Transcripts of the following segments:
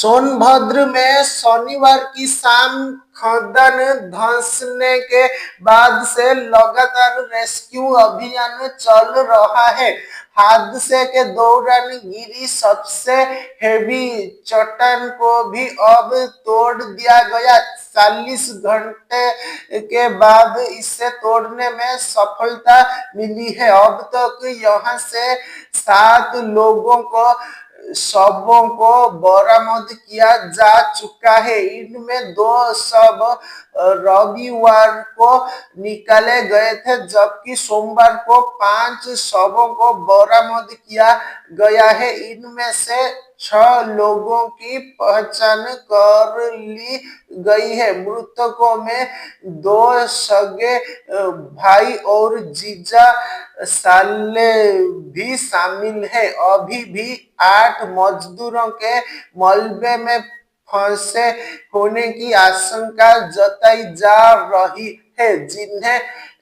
सोनभद्र में शनिवार की शाम खदान धंसने के बाद से लगातार रेस्क्यू अभियान चल रहा है। हादसे के दौरान गिरी सबसे हेवी चट्टान को भी अब तोड़ दिया गया। 40 घंटे के बाद इसे तोड़ने में सफलता मिली है। अब तक यहां से 7 लोगों को शवों को बरामद किया जा चुका है। इनमें 2 शव रविवार को निकाले गए थे, जबकि सोमवार को 5 शवों को बरामद किया गया है। इनमें से 6 लोगों की पहचान कर ली गई है। मृतकों में 2 सगे भाई और जीजा साले भी शामिल है। अभी भी 8 मजदूरों के मलबे में फंसे होने की आशंका जताई जा रही है, जिन्हें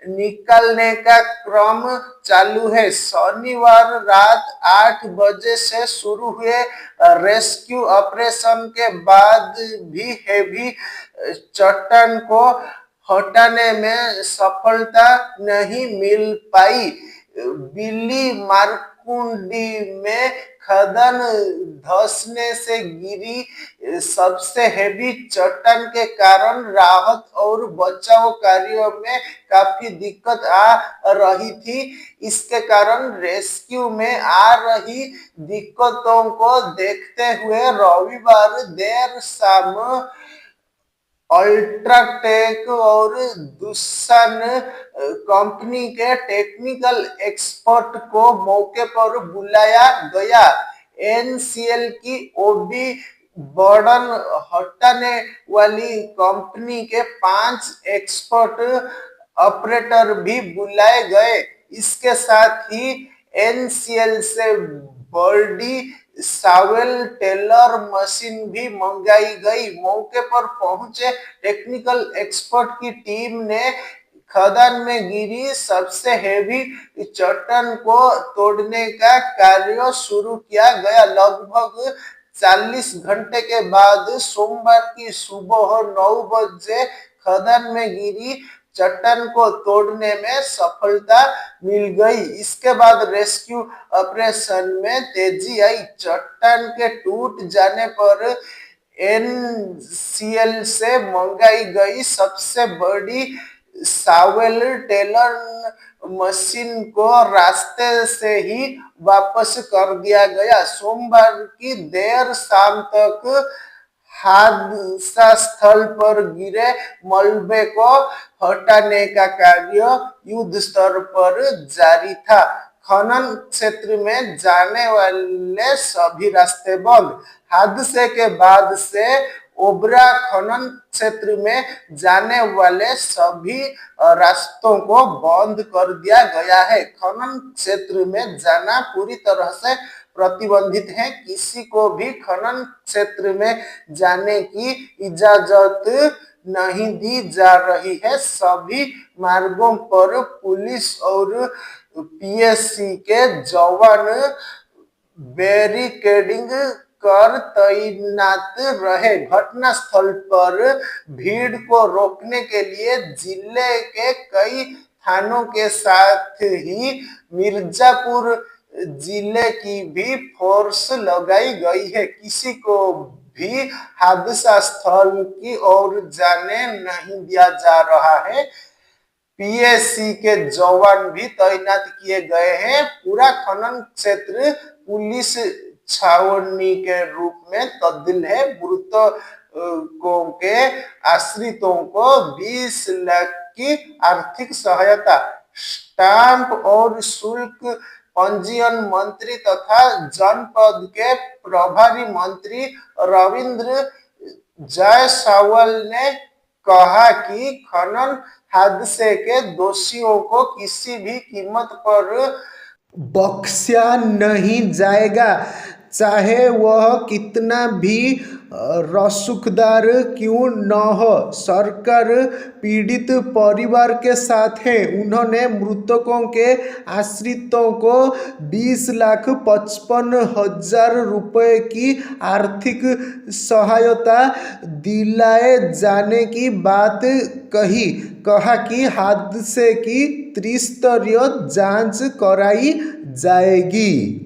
निकालने का क्रम चालू है। शनिवार रात 8 बजे से शुरू हुए रेस्क्यू ऑपरेशन के बाद भी हेवी चट्टान को हटाने में सफलता नहीं मिल पाई। बिल्ली मारकुंडी में खदान धंसने से गिरी सबसे हेवी चट्टान के कारण राहत और बचाव कार्यों में काफी दिक्कत आ रही थी। इसके कारण रेस्क्यू में आ रही दिक्कतों को देखते हुए रविवार देर शाम अल्ट्राटेक और दुसान कंपनी के टेक्निकल एक्सपर्ट को मौके पर बुलाया गया। एनसीएल की ओबी बर्डन हटाने वाली कंपनी के 5 एक्सपर्ट ऑपरेटर भी बुलाए गए। इसके साथ ही एनसीएल से बड़ी सावेल टेलर मशीन भी मंगाई गई। मौके पर पहुंचे टेक्निकल एक्सपर्ट की टीम ने खदान में गिरी सबसे हेवी चट्टान को तोड़ने का कार्य शुरू किया गया। लगभग 40 घंटे के बाद सोमवार की सुबह 9 बजे खदान में गिरी चट्टान को तोड़ने में सफलता मिल गई। इसके बाद रेस्क्यू ऑपरेशन में तेजी आई। चट्टान के टूट जाने पर एनसीएल से मंगाई गई सबसे बड़ी सावेल टेलर मशीन को रास्ते से ही वापस कर दिया गया। सोमवार की देर शाम तक हादसा स्थल पर गिरे मलबे को हटाने का कार्य युद्ध स्तर पर जारी था। खनन क्षेत्र में जाने वाले सभी रास्ते बंद। हादसे के बाद से ओबरा खनन क्षेत्र में जाने वाले सभी रास्तों को बंद कर दिया गया है। खनन क्षेत्र में जाना पूरी तरह से प्रतिबंधित है। किसी को भी खनन क्षेत्र में जाने की इजाजत नहीं दी जा रही है। सभी मार्गों पर पुलिस और पीएससी के जवान बैरिकेडिंग कर तैनात रहे। घटना स्थल पर भीड़ को रोकने के लिए जिले के कई थानों के साथ ही मिर्जापुर जिले की भी फोर्स लगाई गई है। किसी को भी हादसा स्थल की ओर जाने नहीं दिया जा रहा है। पीएससी के जवान भी तैनात किए गए हैं। पूरा खनन क्षेत्र पुलिस छावनी के रूप में तब्दील है। मृतकों के आश्रितों को 20 लाख की आर्थिक सहायता। स्टाम्प और शुल्क पंजीयन मंत्री तथा जनपद के प्रभारी मंत्री रविंद्र जायसवाल ने कहा कि खनन हादसे के दोषियों को किसी भी कीमत पर बख्शा नहीं जाएगा। चाहे वह कितना भी रसूखदार क्यों न हो। सरकार पीड़ित परिवार के साथ है। उन्होंने मृतकों के आश्रितों को 20,55,000 रुपए की आर्थिक सहायता दिलाए जाने की बात कही। कहा कि हादसे की त्रिस्तरीय जांच कराई जाएगी।